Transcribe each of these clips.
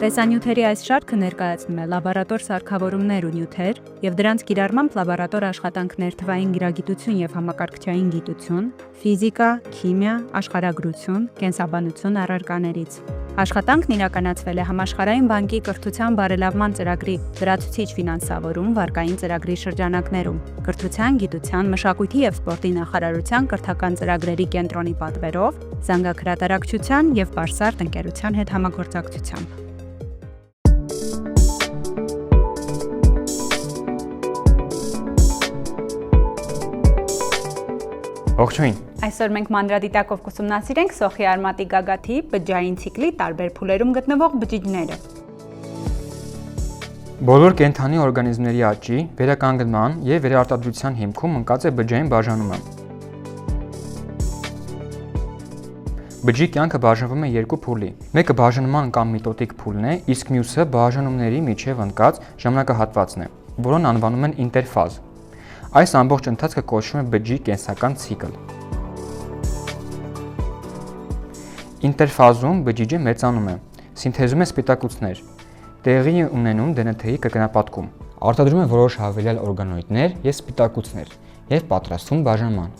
Տեսանյութերի այս շարքը ներկայացնում է լաբորատոր սարքավորումներ ու նյութեր և դրանց կիրառմամբ լաբորատոր աշխատանքներ թվային գիրագիտություն և համակարգչային գիտություն, ֆիզիկա, քիմիա, աշխարհագրություն, կենսաբանություն առարկաներից։ Աշխատանքն իրականացվել է Համաշխարհային բանկի կրթության բարելավման ծրագրի լրացուցիչ ֆինանսավորում վարկային ծրագրի շրջանակներում, Կրթության, գիտության, մշակույթի և սպորտի նախարարության կրթական ծրագրերի կենտրոնի պատվերով, զանգահրատարակչության և Բարսարդ ընկերության հետ համագործակցությամբ։ Ողջույն։ Այսօր մենք մանրադիտակով կուսումնասիրենք սոխի արմատի գագաթի բջջային ցիկլի տարբեր փուլերում գտնվող բջիջները։ Բոլոր կենդանի օրգանիզմների աճի, վերականգնման և վերարտադրության հիմքում ընկած է բջջային բաժանումը։ Բջջի կյանքը բաժանվում է երկու փուլի։ Մեկը բաժանման կամ միտոտիկ փուլն է, իսկ մյուսը բաժանումների միջև ընկած ժամանակահատվածն է, որն անվանում են ինտերֆազ։ Այս ամբողջ ընթացքը կոչվում է բջջի կենսական ցիկլ։ Ինտերֆազում բջիջը մեծանում է, սինթեզում է սպիտակուցներ, տեղի ունենում ԴՆԹ-ի կրկնապատկում, արտադրում է որոշ հավելյալ օրգանոիդներ և սպիտակուցներ և պատրաստվում բաժանման։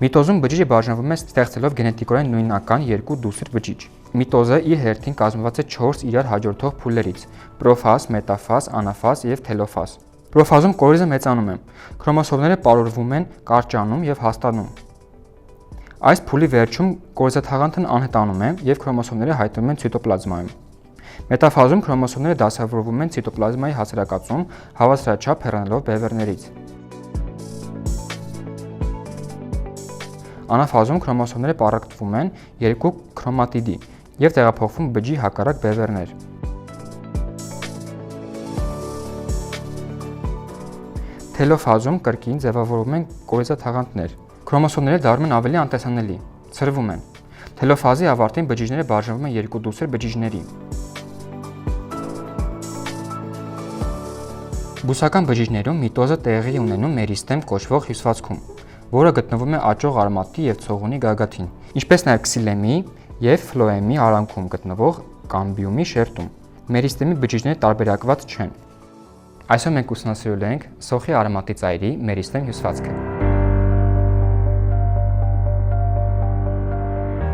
Միտոզում բջիջը բաժանվում է ստեղծելով գենետիկորեն նույնական երկու դուսր բջիջ։ Միտոզը իր հերթին կազմված է 4 իրար հաջորդող փուլերից՝ պրոֆազ, մետաֆազ, անաֆազ և թելոֆազ։ Պրոֆազում կորիզը մեծանում է, քրոմոսոմները պարուրվում են, կարճանում և հաստանում։ Այս փուլի վերջում կորիզաթաղանթն անհետանում է և քրոմոսոմները հայտնվում են ցիտոպլազմայում։ Մետաֆազում քրոմոսոմները դասավորվում են ցիտոպլազմայի հասարակածում, հավասարաչափ հեռանալով բևեռներից։ Անաֆազում քրոմոսոմները պառակտվում են երկու քրոմատիդի և տեղափոխվում բջջի հակառակ բևեռներ։ Թելոֆազում կրկին ձևավորվում են կորիզաթաղանթներ։ Քրոմոսոմները դառնում են ավելի անտեսանելի, ցրվում են։ Թելոֆազի ավարտին բջիջները բաժանվում են երկու դուսր բջիջների։ Բուսական բջիջներում միտոզը տեղի է ունենում մերիստեմ կոչվող հյուսվածքում, որը գտնվում է աճող արմատի և ցողունի գագաթին, ինչպես նաև քսիլեմի և ֆլոեմի արանքում գտնվող կամբիումի շերտում։ Մերիստեմի բջիջները տարբերակված չեն։ Այսօր մենք ուսումնասիրելու ենք սոխի արմատի ծայրի մերիստեմ հյուսվածքը։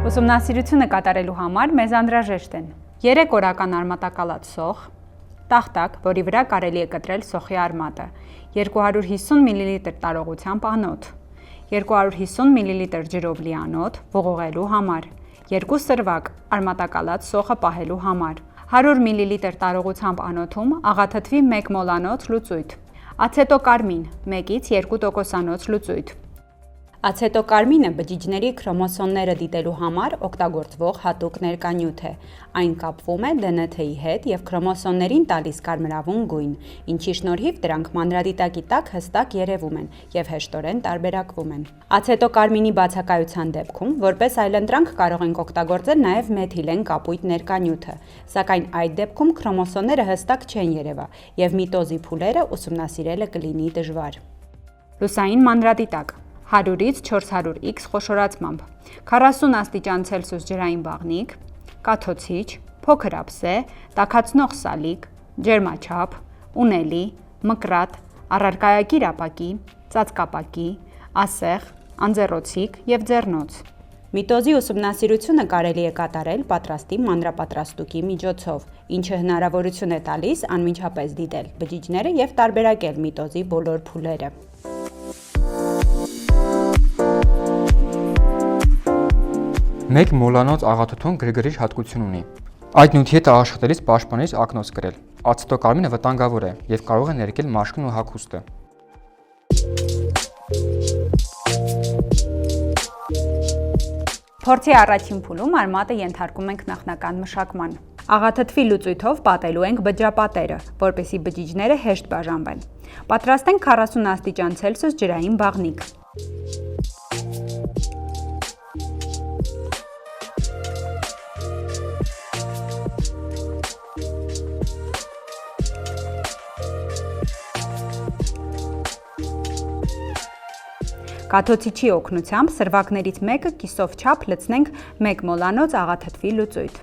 Ուսումնասիրությունը կատարելու համար մեզ անհրաժեշտ են 3 օրական արմատակալած սոխ, տախտակ, որի վրա կարելի է կտրել սոխի արմատը, 250 մլ տարողությամբ անոթ, 250 մլ ջրով լի անոթ ողողելու համար, 2 սրվակ արմատակալած սոխը պահելու համար, 100 մլ տարողությամբ անոթում աղաթթվի 1 մոլ անոթ լուծույթ, ացետոկարմին 1-ից 2% անոթ լուծույթ։ Ացետոկարմինը բջիջների քրոմոսոմները դիտելու համար օգտագործվող հատուկ ներկանյութ է։ Այն կապվում է ԴՆԹ-ի հետ և քրոմոսոմներին տալիս կարմրավուն գույն, ինչի շնորհիվ դրանք մանրադիտակի տակ հստակ երևում են և հեշտորեն տարբերակվում են։ Ացետոկարմինի բացակայության դեպքում որպես այլընտրանք կարող ենք օգտագործել նաև մեթիլեն կապույտ ներկանյութը, սակայն այդ դեպքում քրոմոսոմները հստակ չեն երևա և միտոզի փուլերը ուսումնասիրելը կլինի դժվար։ Լուսային մանրադիտակ 100-ից 400x խոշորացմամբ, 40 աստիճան Ցելսիուս ջրային բաղնիք, կաթոցիչ, փոքր ափսե, տաքացնող սալիկ, ջերմաչափ, ունելի, մկրատ, առարկայակիր ապակի, ծածկապակի, ասեղ, անձեռոցիկ և ձեռնոց։ Միտոզի ուսումնասիրությունը կարելի է կատարել պատրաստի մանրապատրաստուկի միջոցով, ինչը հնարավորություն է տալիս անմիջապես դիտել բջիջները և տարբերակել միտոզի բոլոր փուլերը։ Մեկ մոլանոց աղաթթուն գրգռիչ հատկություն ունի։ Այդ նյութի հետ աշխատելիս պաշտպանելիս ակնոց կրել։ Ացետոկարմինը վտանգավոր է և կարող է ներկել մաշկն ու հագուստը։ Փորձի առաջին փուլում արմատը ենթարկում ենք նախնական մշակման։ Աղաթթվի լուծույթով պատելու ենք բջջապատերը, որպեսզի բջիջները հեշտ բաժանվեն։ Պատրաստենք 40 աստիճան Ցելսիուս ջրային բաղնիք։ Կաթոցիչի օգնությամբ սրվակներից մեկը կիսով չափ լցնենք 1 մոլ անոց աղաթթվի լուծույթ։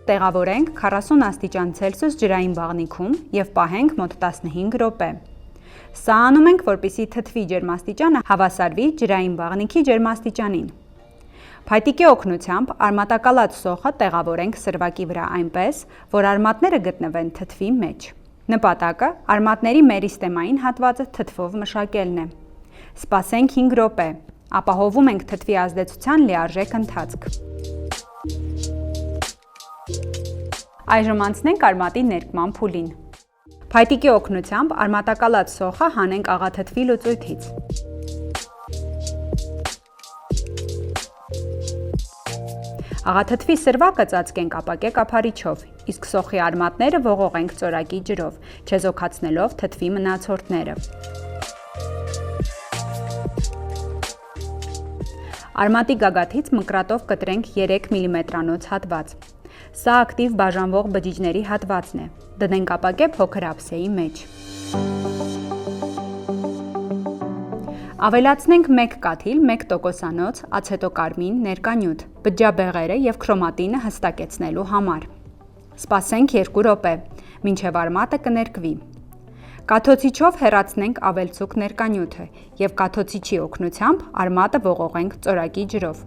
տեղավորենք 40 աստիճան Ցելսիուս ջրային բաղնիքում և պահենք մոտ 15 րոպե։ Սա անում ենք, որպեսզի թթվի ջերմաստիճանը հավասարվի ջրային բաղնիքի ջերմաստիճանին։ Փայտիկի օգնությամբ արմատակալած սոխը տեղավորենք սրվակի վրա այնպես, որ արմատները գտնվեն թթվի մեջ։ Նպատակը արմատների մերիստեմային հատվածը թթվով մշակելն է։ Սպասենք 5 րոպե, ապահովում ենք թթվի ազդեցության լիարժեք ընթացք։ Այժմ անցնենք արմատի ներկման փուլին։ Փայտիկի օգնությամբ արմատակալած սոխը հանենք աղաթթվի լուծույթից։ Աղաթթվի սրվակը ծածկենք ապակե կափարիչով, իսկ սոխի արմատները ողողենք ծորակի ջրով, չեզոքացնելով թթվի մնացորդները։ Արմատի գագաթից մկրատով կտրենք 3 մմ-անոց հատված։ Սա ակտիվ բաժանվող բջիջների հատվածն է։ Դնենք ապակե փոքր ափսեի մեջ։ Ավելացնենք 1 կաթիլ 1%-անոց ացետոկարմին ներկանյութ, բջջաբեղերը և քրոմատինը հստակեցնելու համար։ Սպասենք 2 րոպե, մինչև արմատը կներկվի։ Կաթոցիչով հեռացնենք ավելցուկ ներկանյութը և կաթոցիչի օգնությամբ արմատը ողողենք ծորակի ջրով։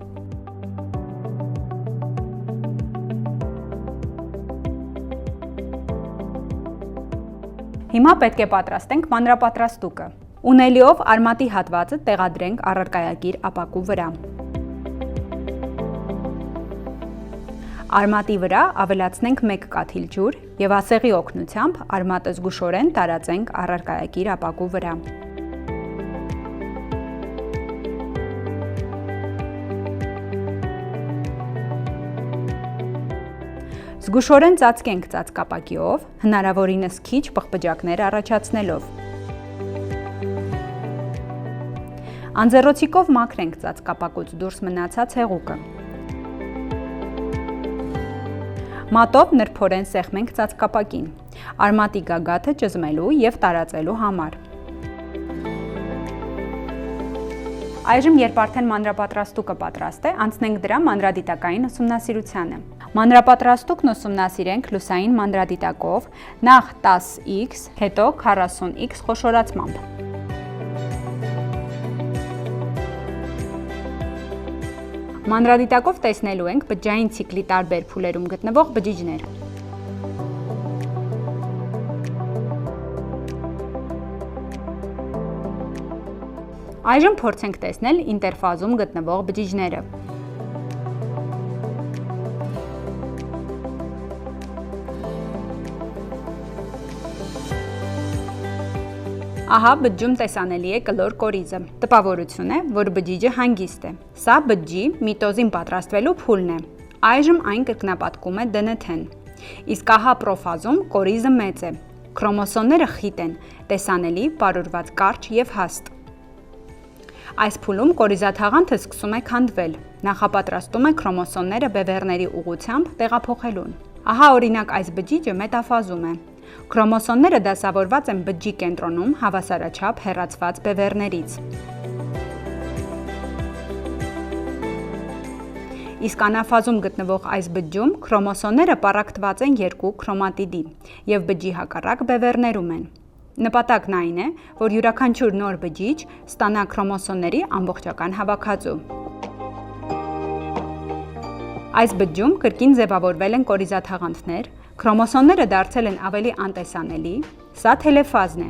Հիմա պետք է պատրաստենք մանրապատրաստուկը։ Ունելիով արմատի հատվածը տեղադրենք առարկայակիր ապակու վրա։ Արմատի վրա ավելացնենք 1 կաթիլ ջուր և ասեղի օգնությամբ արմատը զգուշորեն տարածենք առարկայակիր ապակու վրա։ Զգուշորեն ծածկենք ծածկապակիով, հնարավորինս քիչ պղպջակներ առաջացնելով։ Անձեռոցիկով մաքրենք ծածկապակուց դուրս մնացած հեղուկը։ Մատով նրբորեն սեղմենք ծածկապակին, արմատի գագաթը ճզմելու և տարածելու համար։ Այժմ, երբ արդեն մանրապատրաստուկը պատրաստ է, անցնենք դրա մանրադիտակային ուսումնասիրությանը։ Մանրապատրաստուկն ուսումնասիրենք լուսային մանրադիտակով, նախ 10x, հետո 40x խոշորացմամբ։ Մանրադիտակով տեսնելու ենք բջջային ցիկլի տարբեր փուլերում գտնվող բջիջներ։ Այժմ փորձենք տեսնել ինտերֆազում գտնվող բջիջները։ Ահա բջջում տեսանելի է կլոր կորիզը, տպավորություն է, որ բջիջը հանգիստ է։ Սա բջջի միտոզին պատրաստվելու փուլն է։ Այժմ այն կրկնապատկում է DNT-ն։ Իսկ ահա պրոֆազում կորիզը մեծ է։ Քրոմոսոմները խիտ են, տեսանելի, պարուրված կարճ և հաստ։ Այս փուլում կորիզաթաղանթը սկսում է քանդվել, նախապատրաստում է քրոմոսոմները բևեռների ուղղությամբ տեղափոխելուն։ Ահա օրինակ այս բջիջը մետաֆազում է։ Քրոմոսոմները դասավորված են բջջի կենտրոնում հավասարաչափ հեռացված բևեռներից։ Իսկ անաֆազում գտնվող այս բջջում քրոմոսոմները պառակտված են 2 քրոմատիդի և բջջի հակառակ բևեռներում են։ Նպատակն այն է, որ յուրաքանչյուր նոր բջիջ ստանա քրոմոսոմների ամբողջական հավաքածու։ Այս բջջում կրկին ձևավորվել են կորիզաթաղանթներ, քրոմոսոմները դարձել են ավելի անտեսանելի, սա թելեֆազն է։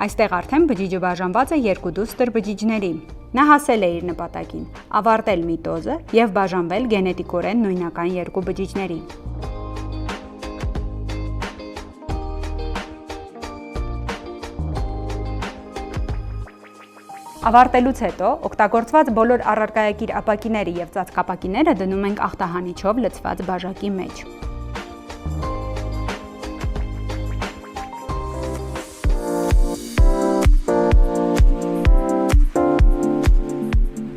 Այստեղ արդեն բջիջը բաժանված է 2 դուստր բջիջների։ Նա հասել է իր նպատակին, ավարտել միտոզը և բաժանվել գենետիկորեն նույնական 2 բջիջների։ Ավարտելուց հետո օգտագործված բոլոր առարկայակիր ապակիները և ծածկապակիները դնում ենք ախտահանիչով լցված բաժակի մեջ։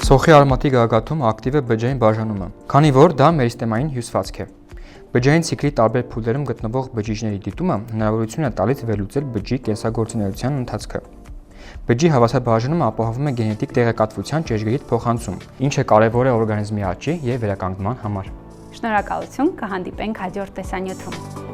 Սոխի արմատի գագաթում ակտիվ է բջջային բաժանումը, քանի որ դա մերիստեմային հյուսվածք է։ Բջջային ցիկլի տարբեր փուլերում գտնվող բջիջների դիտումը հնարավորություն է տալիս վերլուծել բջջի կենսագործունեության ընթացքը։ Բջջի հավասար բաժանումը ապահովում է գենետիկ տեղեկատվության ճշգրիտ փոխանցում, ինչը կարևոր է օրգանիզմի աճի և վերականգնման համար։ Շնորհակալություն, կհանդիպենք հաջորդ տեսանյութում։